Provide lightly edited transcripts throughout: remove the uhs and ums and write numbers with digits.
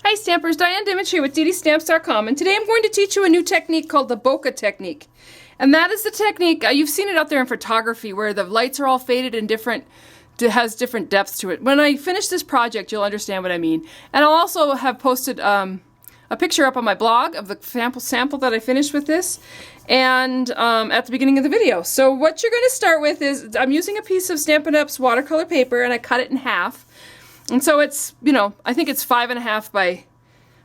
Hi Stampers, Diane Dimich here with ddstamps.com, and today I'm going to teach you a new technique called the Bokeh Technique. And that is the technique, you've seen it out there in photography where the lights are all faded and has different depths to it. When I finish this project, you'll understand what I mean. And I'll also have posted a picture up on my blog of the sample that I finished with this, and at the beginning of the video. So what you're going to start with is, I'm using a piece of Stampin' Up's watercolor paper, and I cut it in half. And so it's, you know, I think it's 5.5 by,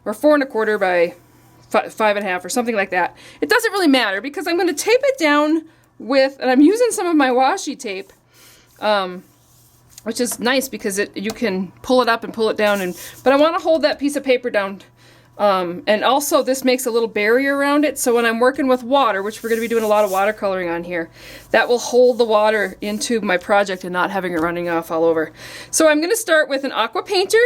or 4.25 by 5.5 or something like that. It doesn't really matter because I'm going to tape it down with, and I'm using some of my washi tape, which is nice because you can pull it up and pull it down, but I want to hold that piece of paper down. And also this makes a little barrier around it, so when I'm working with water, which we're going to be doing a lot of watercoloring on here, that will hold the water into my project and not having it running off all over. So I'm going to start with an Aqua Painter,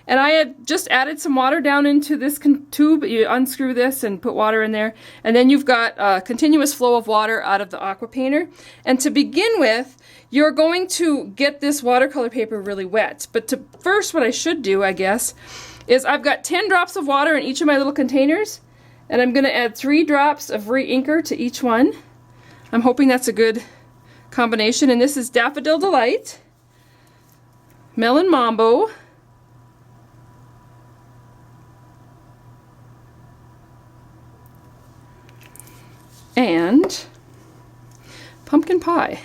and I had just added some water down into this tube. You unscrew this and put water in there, and then you've got a continuous flow of water out of the Aqua Painter. And to begin with, you're going to get this watercolor paper really wet. But first what I should do, I guess, is I've got 10 drops of water in each of my little containers, and I'm going to add 3 drops of re-inker to each one. I'm hoping that's a good combination, and this is Daffodil Delight, Melon Mambo, and Pumpkin Pie.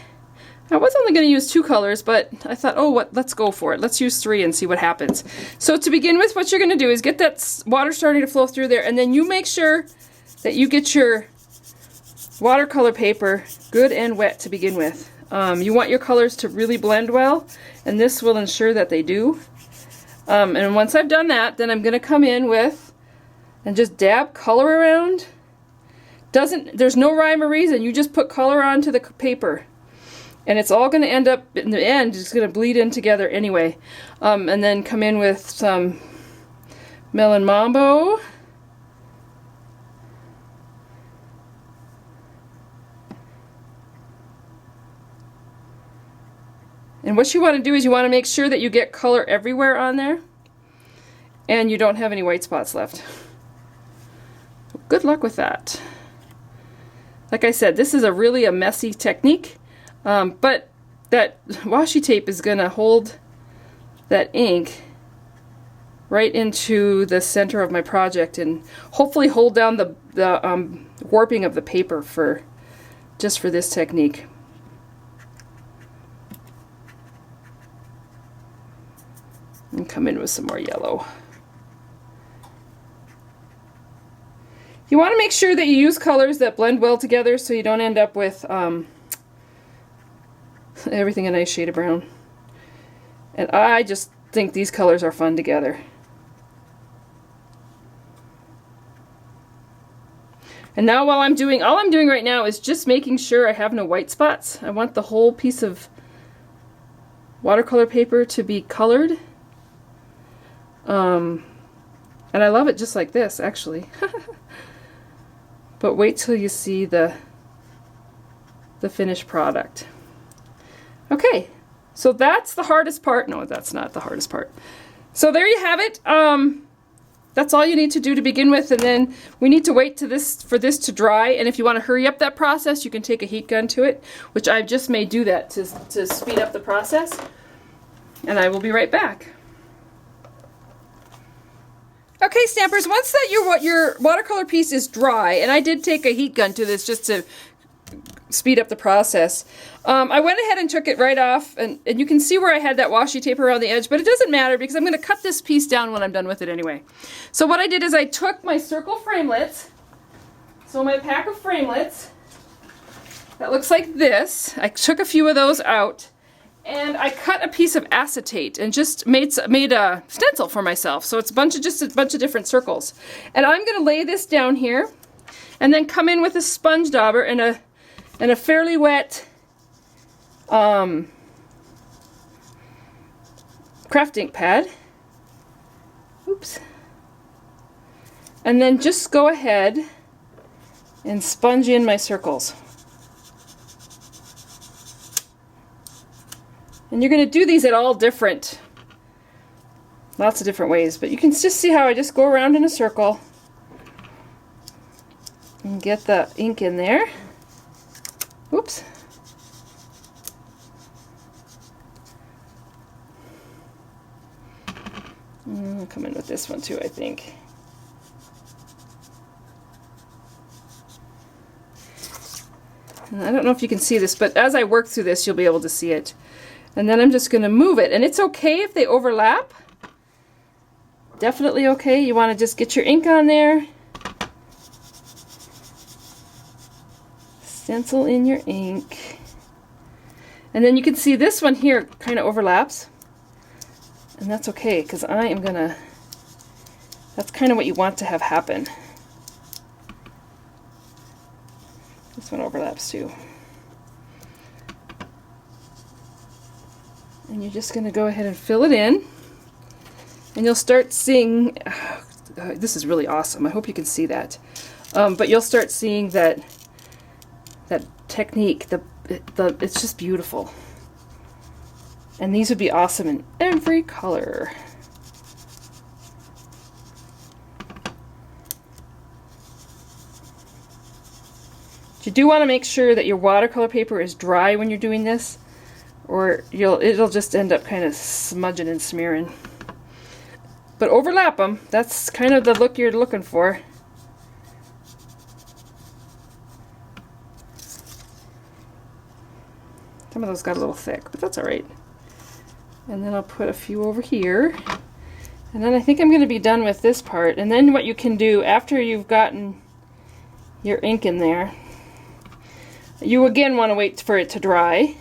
I was only going to use 2 colors, but I thought, oh, let's go for it. Let's use 3 and see what happens. So to begin with, what you're going to do is get that water starting to flow through there, and then you make sure that you get your watercolor paper good and wet to begin with. You want your colors to really blend well, and this will ensure that they do. And once I've done that, then I'm going to come in with and just dab color around. There's no rhyme or reason. You just put color onto the paper. And it's all going to end up, in the end, it's going to bleed in together anyway. And then come in with some Melon Mambo. And what you want to do is you want to make sure that you get color everywhere on there. And you don't have any white spots left. Good luck with that. Like I said, this is a messy technique. But that washi tape is going to hold that ink right into the center of my project and hopefully hold down the warping of the paper just for this technique. And come in with some more yellow. You want to make sure that you use colors that blend well together so you don't end up with everything a nice shade of brown. And I just think these colors are fun together. And now all I'm doing right now is just making sure I have no white spots. I want the whole piece of watercolor paper to be colored. And I love it just like this, actually. But wait till you see the finished product. Okay, so that's the hardest part. No, that's not the hardest part. So there you have it. That's all you need to do to begin with, and then we need to wait for this to dry. And if you want to hurry up that process, you can take a heat gun to it, which I just may do that to speed up the process. And I will be right back. Okay, Stampers, once that your watercolor piece is dry, and I did take a heat gun to this just to speed up the process. I went ahead and took it right off, and you can see where I had that washi tape around the edge, but it doesn't matter because I'm going to cut this piece down when I'm done with it anyway. So what I did is I took my circle framelits, so my pack of framelits, that looks like this. I took a few of those out, and I cut a piece of acetate and just made a stencil for myself. So it's just a bunch of different circles. And I'm going to lay this down here, and then come in with a sponge dauber and a fairly wet craft ink pad. Oops. And then just go ahead and sponge in my circles. And you're going to do these at all different Lots of different ways, but you can just see how I just go around in a circle and get the ink in there. Oops. I'll come in with this one too, I think. And I don't know if you can see this, but as I work through this, you'll be able to see it. And then I'm just going to move it, and it's okay if they overlap. Definitely okay. You want to just get your ink on there. Stencil in your ink. And then you can see this one here kind of overlaps. And that's okay, because I am going to, that's kind of what you want to have happen. This one overlaps too. And you're just going to go ahead and fill it in. And you'll start seeing, this is really awesome. I hope you can see that. But you'll start seeing that technique. It's just beautiful. And these would be awesome in every color. You do want to make sure that your watercolor paper is dry when you're doing this, or it'll just end up kind of smudging and smearing. But overlap them. That's kind of the look you're looking for. Some of those got a little thick, but that's alright. And then I'll put a few over here. And then I think I'm going to be done with this part. And then what you can do after you've gotten your ink in there, you again want to wait for it to dry.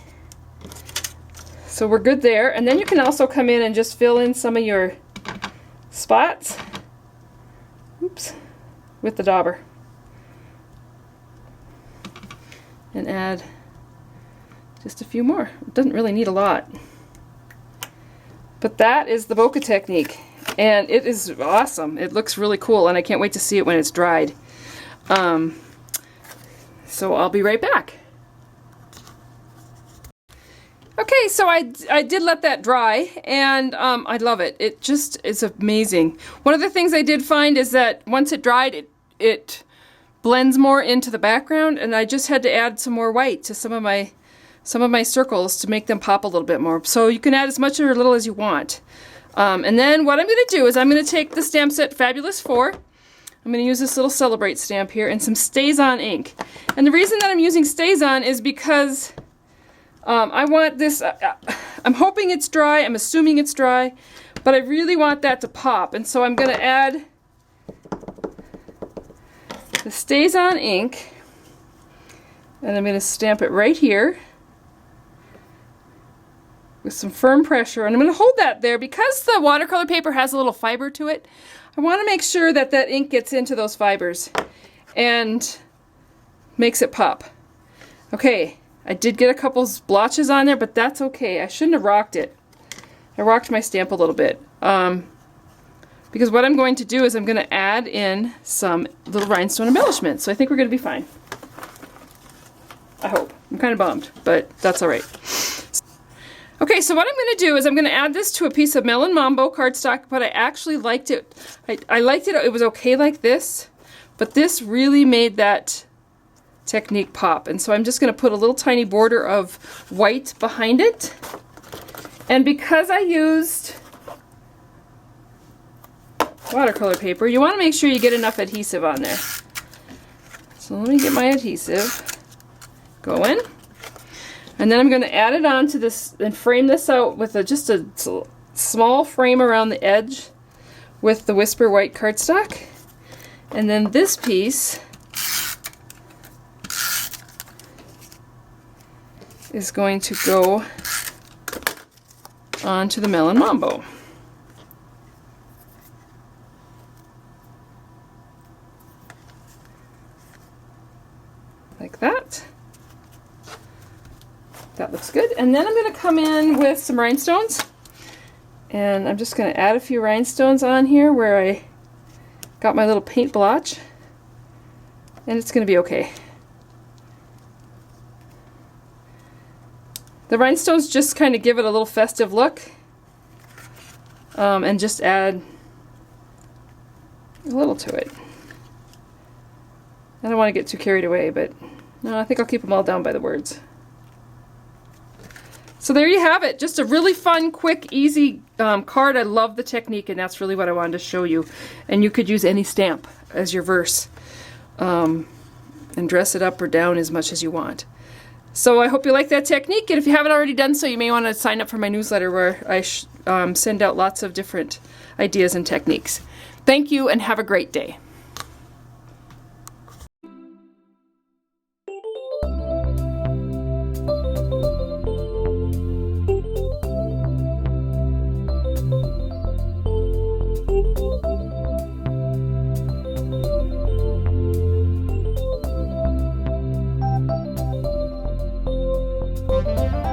So we're good there. And then you can also come in and just fill in some of your spots, oops, with the dauber, and add just a few more. It doesn't really need a lot, but that is the Bokeh technique, and it is awesome. It looks really cool, and I can't wait to see it when it's dried. So I'll be right back. Okay, so I did let that dry, and I love it. It just is amazing. One of the things I did find is that once it dried, it blends more into the background, and I just had to add some more white to some of my circles to make them pop a little bit more. So you can add as much or a little as you want. And then what I'm going to do is I'm going to take the stamp set Fabulous 4. I'm going to use this little Celebrate stamp here and some Stays-On ink. And the reason that I'm using Stays-On is because I want this, I'm hoping it's dry, I'm assuming it's dry, but I really want that to pop. And so I'm going to add the Stays-On ink, and I'm going to stamp it right here with some firm pressure. And I'm going to hold that there because the watercolor paper has a little fiber to it. I want to make sure that that ink gets into those fibers and makes it pop. Okay. I did get a couple blotches on there, but that's okay. I shouldn't have rocked it. I rocked my stamp a little bit. Because what I'm going to do is I'm going to add in some little rhinestone embellishments. So I think we're going to be fine. I hope. I'm kind of bummed, but that's alright. Okay, so what I'm going to do is I'm going to add this to a piece of Melon Mambo cardstock, but I actually liked it. I liked it. It was okay like this, but this really made that technique pop. And so I'm just going to put a little tiny border of white behind it. And because I used watercolor paper, you want to make sure you get enough adhesive on there. So let me get my adhesive going. And then I'm going to add it on to this and frame this out with just a small frame around the edge with the Whisper white cardstock. And then this piece is going to go onto the Melon Mambo. Like that. That looks good. And then I'm going to come in with some rhinestones. And I'm just going to add a few rhinestones on here where I got my little paint blotch. And it's going to be okay. The rhinestones just kind of give it a little festive look. and just add a little to it. I don't want to get too carried away, but no, I think I'll keep them all down by the words. So there you have it. Just a really fun, quick, easy card. I love the technique, and that's really what I wanted to show you. And you could use any stamp as your verse and dress it up or down as much as you want. So I hope you like that technique, and if you haven't already done so, you may want to sign up for my newsletter where I send out lots of different ideas and techniques. Thank you, and have a great day.